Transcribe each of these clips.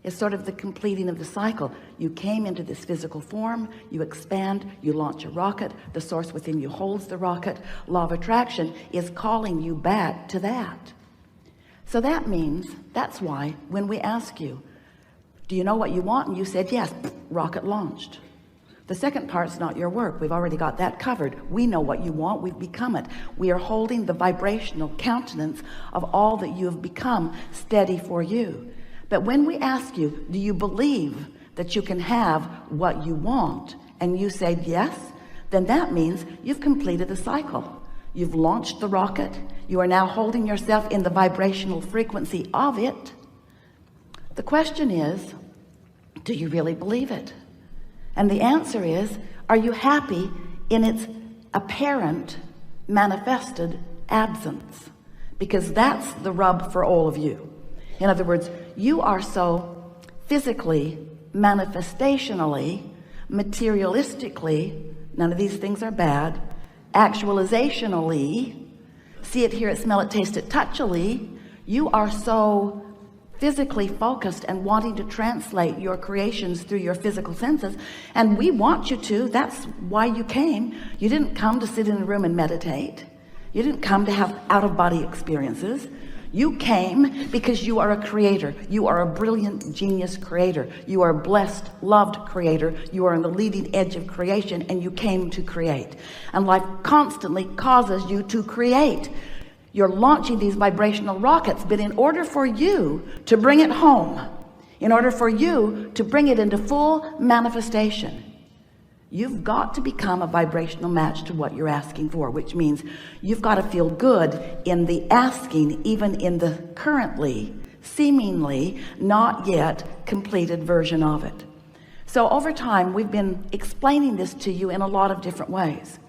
It's sort of the completing of the cycle. You came into this physical form, you expand, you launch a rocket, the source within you holds the rocket. Law of attraction is calling you back to that. So that means, that's why when we ask you, do you know what you want? And you said yes, rocket launched. The second part's not your work. We've already got that covered. We know what you want. We've become it. We are holding the vibrational countenance of all that you have become steady for you. But when we ask you, do you believe that you can have what you want? And you say yes, then that means you've completed the cycle. You've launched the rocket. You are now holding yourself in the vibrational frequency of it. The question is, do you really believe it? And the answer is, are you happy in its apparent manifested absence? Because that's the rub for all of you. In other words, you are so physically, manifestationally, materialistically, none of these things are bad, actualizationally, see it, hear it, smell it, taste it, touchily, you are so physically focused and wanting to translate your creations through your physical senses, and we want you to. That's why you came. You didn't come to sit in a room and meditate. You didn't come to have out-of-body experiences. You came because you are a creator. You are a brilliant genius creator. You are a blessed, loved creator. You are on the leading edge of creation, and you came to create. And life constantly causes you to create. You're launching these vibrational rockets, but in order for you to bring it home, in order for you to bring it into full manifestation, you've got to become a vibrational match to what you're asking for, which means you've got to feel good in the asking, even in the currently, seemingly not yet completed version of it. So over time, we've been explaining this to you in a lot of different ways.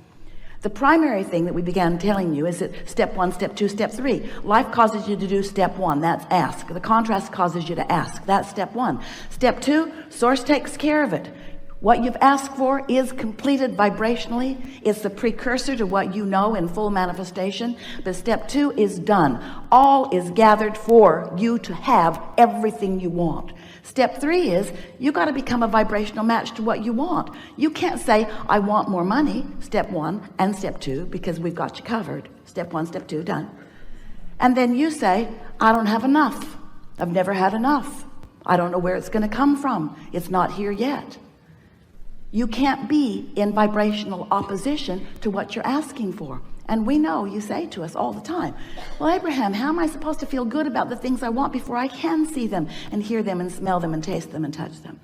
The primary thing that we began telling you is that step 1, step 2, step 3. Life causes you to do step 1. That's ask. The contrast causes you to ask. That's step 1. Step 2, source takes care of it. What you've asked for is completed vibrationally. It's the precursor to what you know in full manifestation. But step 2 is done. All is gathered for you to have everything you want. Step 3 is you got to become a vibrational match to what you want. You can't say, I want more money, step 1 and step 2, because we've got you covered. Step 1, step 2, done. And then you say, I don't have enough. I've never had enough. I don't know where it's going to come from. It's not here yet. You can't be in vibrational opposition to what you're asking for. And we know you say to us all the time, well, Abraham, how am I supposed to feel good about the things I want before I can see them and hear them and smell them and taste them and touch them?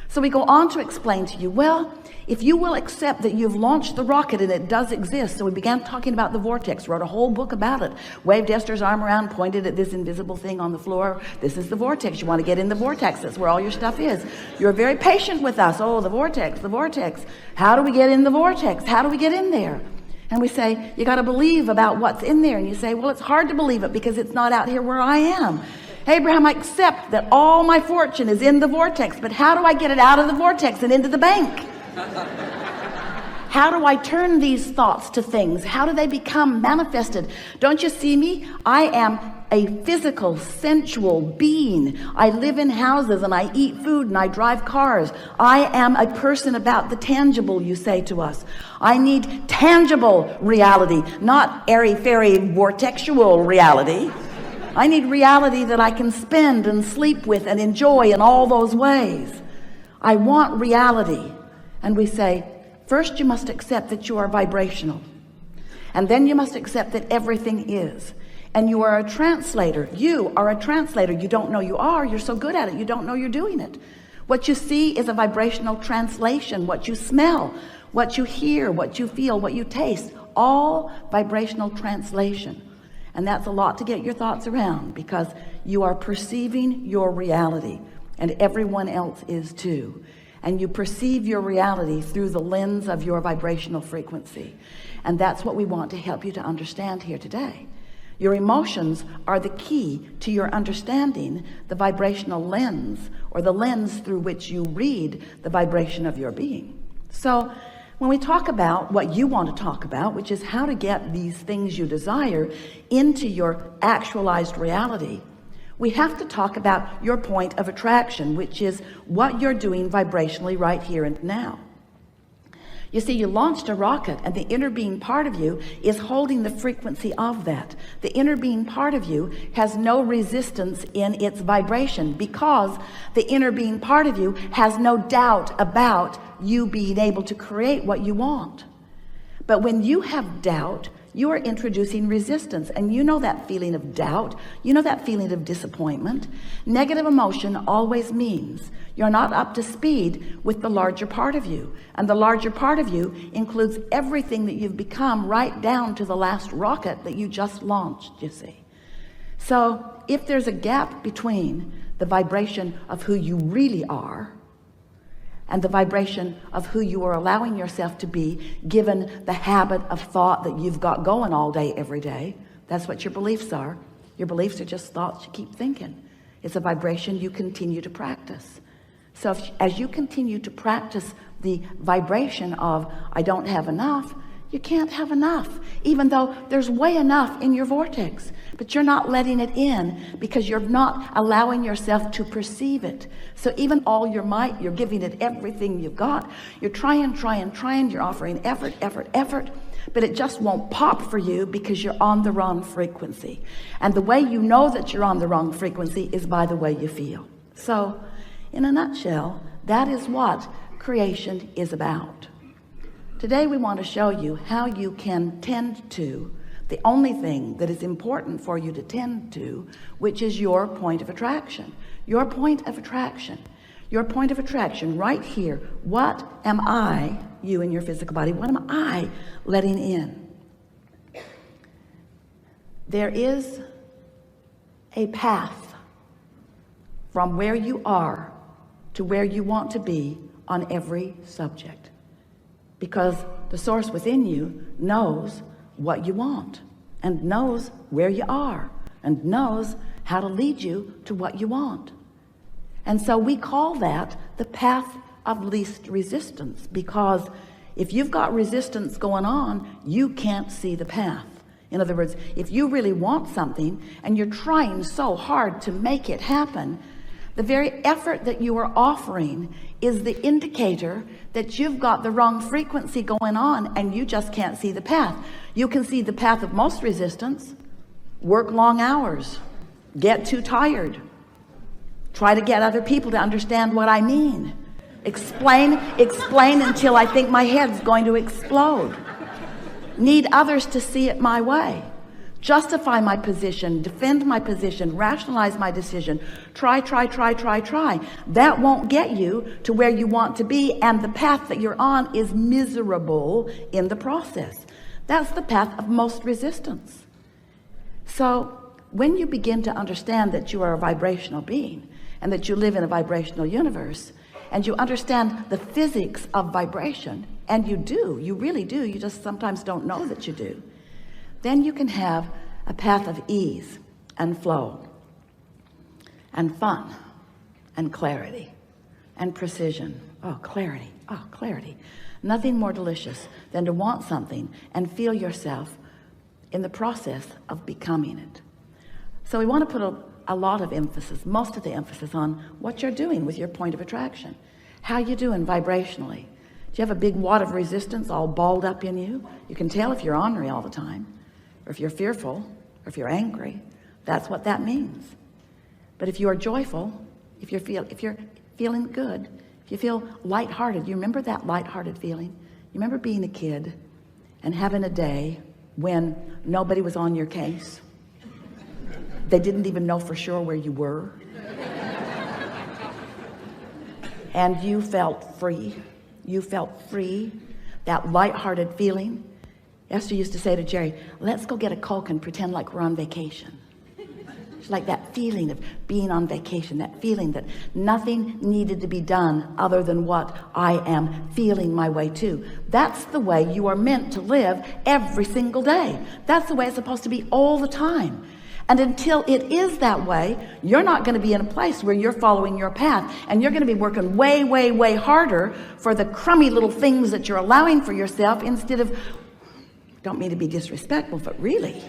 So we go on to explain to you, well, if you will accept that you've launched the rocket and it does exist. So we began talking about the vortex, wrote a whole book about it, waved Esther's arm around, pointed at this invisible thing on the floor. This is the vortex. You want to get in the vortex. That's where all your stuff is. You're very patient with us. Oh, the vortex, the vortex. How do we get in the vortex? How do we get in there? And we say, you got to believe about what's in there. And you say, well, it's hard to believe it because it's not out here where I am. Abraham, I accept that all my fortune is in the vortex, but how do I get it out of the vortex and into the bank? How do I turn these thoughts to things? How do they become manifested? Don't you see me? I am a physical, sensual being. I live in houses and I eat food and I drive cars. I am a person about the tangible, you say to us. I need tangible reality, not airy-fairy vortexual reality. I need reality that I can spend and sleep with and enjoy in all those ways. I want reality. And we say, first you must accept that you are vibrational. And then you must accept that everything is. And you are a translator. You are a translator. You don't know you are. You're so good at it. You don't know you're doing it. What you see is a vibrational translation. What you smell, what you hear, what you feel, what you taste, all vibrational translation. And that's a lot to get your thoughts around, because you are perceiving your reality, and everyone else is too. And you perceive your reality through the lens of your vibrational frequency. And that's what we want to help you to understand here today. Your emotions are the key to your understanding the vibrational lens, or the lens through which you read the vibration of your being. So when we talk about what you want to talk about, which is how to get these things you desire into your actualized reality, We have to talk about your point of attraction, which is what you're doing vibrationally right here and now. You see, you launched a rocket, and the inner being part of you is holding the frequency of that. The inner being part of you has no resistance in its vibration, because the inner being part of you has no doubt about you being able to create what you want. But when you have doubt, you are introducing resistance, and you know that feeling of doubt, you know that feeling of disappointment. Negative emotion always means you're not up to speed with the larger part of you, and the larger part of you includes everything that you've become, right down to the last rocket that you just launched, you see. So if there's a gap between the vibration of who you really are and the vibration of who you are allowing yourself to be, given the habit of thought that you've got going all day, every day, that's what your beliefs are. Your beliefs are just thoughts you keep thinking. It's a vibration you continue to practice. So as you continue to practice the vibration of I don't have enough, you can't have enough, even though there's way enough in your vortex, but you're not letting it in because you're not allowing yourself to perceive it. So even all your might, you're giving it everything you've got. You're trying, you're offering effort, but it just won't pop for you because you're on the wrong frequency. And the way you know that you're on the wrong frequency is by the way you feel. So in a nutshell, that is what creation is about. Today we want to show you how you can tend to the only thing that is important for you to tend to, which is your point of attraction. Your point of attraction. Your point of attraction right here. What am I, you in your physical body, what am I letting in? There is a path from where you are to where you want to be on every subject, because the source within you knows what you want and knows where you are and knows how to lead you to what you want. And so we call that the path of least resistance, because if you've got resistance going on, you can't see the path. In other words, if you really want something and you're trying so hard to make it happen, the very effort that you are offering is the indicator that you've got the wrong frequency going on, and you just can't see the path. You can see the path of most resistance: work long hours, get too tired, try to get other people to understand what I mean, explain until I think my head's going to explode, need others to see it my way, justify my position, defend my position, rationalize my decision, try. That won't get you to where you want to be, and the path that you're on is miserable in the process. That's the path of most resistance. So when you begin to understand that you are a vibrational being and that you live in a vibrational universe, and you understand the physics of vibration, and you really do, you just sometimes don't know that you do, then you can have a path of ease and flow and fun and clarity and precision. Oh, clarity. Nothing more delicious than to want something and feel yourself in the process of becoming it. So we want to put a lot of emphasis, most of the emphasis, on what you're doing with your point of attraction. How you doing vibrationally? Do you have a big wad of resistance all balled up in you? You can tell if you're ornery all the time, or if you're fearful, or if you're angry. That's what that means. But if you are joyful, if you're feeling good, if you feel lighthearted, you remember that lighthearted feeling? You remember being a kid and having a day when nobody was on your case? They didn't even know for sure where you were. And you felt free. You felt free. That lighthearted feeling. Esther used to say to Jerry, let's go get a Coke and pretend like we're on vacation. It's like that feeling of being on vacation, that feeling that nothing needed to be done other than what I am feeling my way to. That's the way you are meant to live every single day. That's the way it's supposed to be all the time. And until it is that way, you're not going to be in a place where you're following your path, and you're going to be working way harder for the crummy little things that you're allowing for yourself, instead of, don't mean to be disrespectful, but really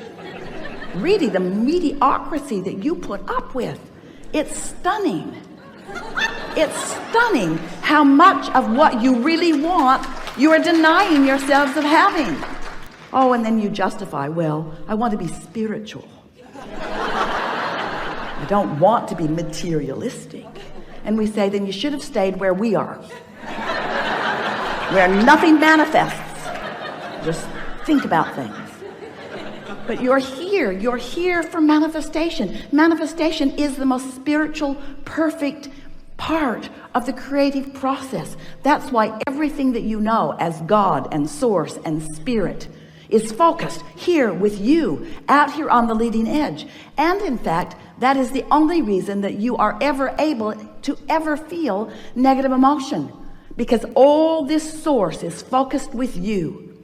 really the mediocrity that you put up with. It's stunning. It's stunning how much of what you really want you are denying yourselves of having. Oh, and then you justify, well, I want to be spiritual. I don't want to be materialistic. And we say, then you should have stayed where we are, where nothing manifests. Just think about things. But you're here for manifestation. Manifestation is the most spiritual, perfect part of the creative process. That's why everything that you know as God and source and spirit is focused here with you, out here on the leading edge. And in fact, that is the only reason that you are ever able to ever feel negative emotion, because all this source is focused with you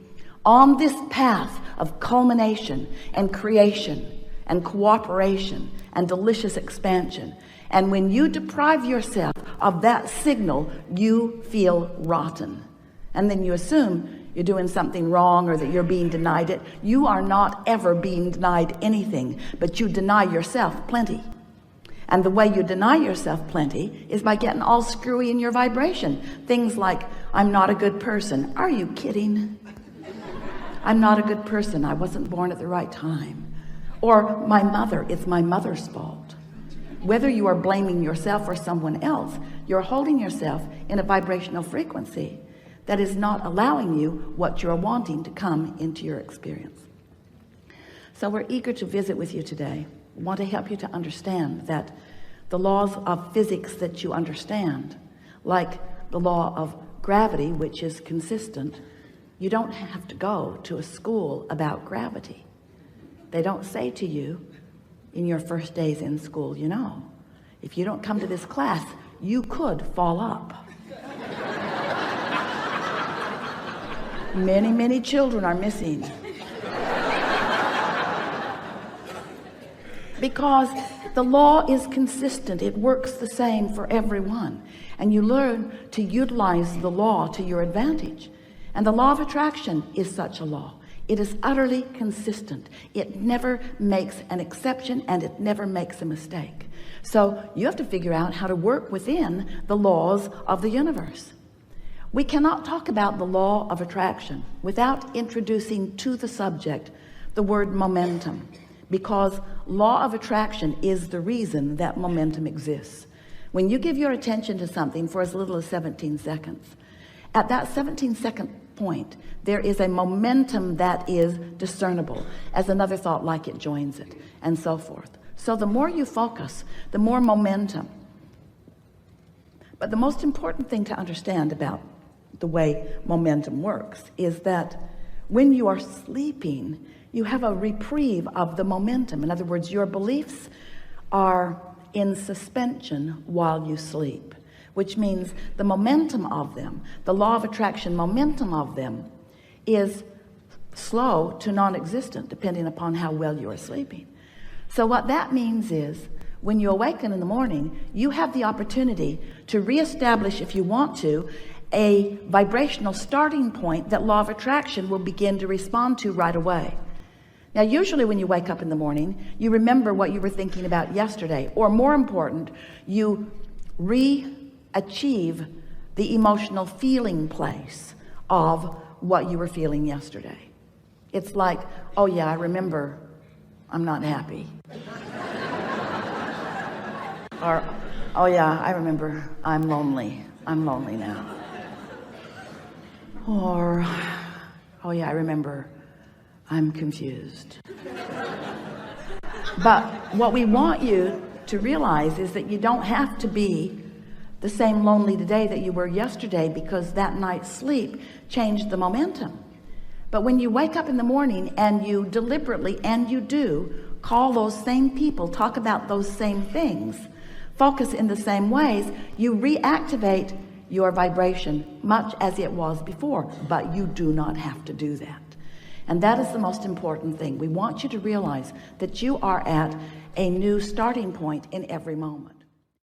on this path of culmination and creation and cooperation and delicious expansion. And when you deprive yourself of that signal, you feel rotten. And then you assume you're doing something wrong or that you're being denied it. You are not ever being denied anything, but you deny yourself plenty. And the way you deny yourself plenty is by getting all screwy in your vibration. Things like, I'm not a good person. Are you kidding? I'm not a good person. I wasn't born at the right time. Or my mother, it's my mother's fault. Whether you are blaming yourself or someone else, you're holding yourself in a vibrational frequency that is not allowing you what you're wanting to come into your experience. So we're eager to visit with you today. We want to help you to understand that the laws of physics that you understand, like the law of gravity, which is consistent, you don't have to go to a school about gravity. They don't say to you in your first days in school, you know, if you don't come to this class, you could fall up. Many, many children are missing. Because the law is consistent. It works the same for everyone. And you learn to utilize the law to your advantage. And the law of attraction is such a law. It is utterly consistent. It never makes an exception, and it never makes a mistake. So you have to figure out how to work within the laws of the universe. We cannot talk about the law of attraction without introducing to the subject the word momentum, because law of attraction is the reason that momentum exists. When you give your attention to something for as little as 17 seconds, at that 17-second point, there is a momentum that is discernible as another thought like it joins it, and so forth. So the more you focus, the more momentum. But the most important thing to understand about the way momentum works is that when you are sleeping, you have a reprieve of the momentum. In other words, your beliefs are in suspension while you sleep, which means the momentum of them, the law of attraction momentum of them, is slow to non-existent depending upon how well you are sleeping. So what that means is when you awaken in the morning, you have the opportunity to reestablish, if you want to, a vibrational starting point that law of attraction will begin to respond to right away. Now, usually when you wake up in the morning, you remember what you were thinking about yesterday, or more important, you achieve the emotional feeling place of what you were feeling yesterday. It's like, oh yeah, I remember I'm not happy. Or, oh yeah, I remember I'm lonely now. Or, oh yeah, I remember I'm confused. But what we want you to realize is that you don't have to be the same lonely today that you were yesterday, because that night's sleep changed the momentum. But when you wake up in the morning and you deliberately, and you do, call those same people, talk about those same things, focus in the same ways, you reactivate your vibration much as it was before. But you do not have to do that. And that is the most important thing. We want you to realize that you are at a new starting point in every moment.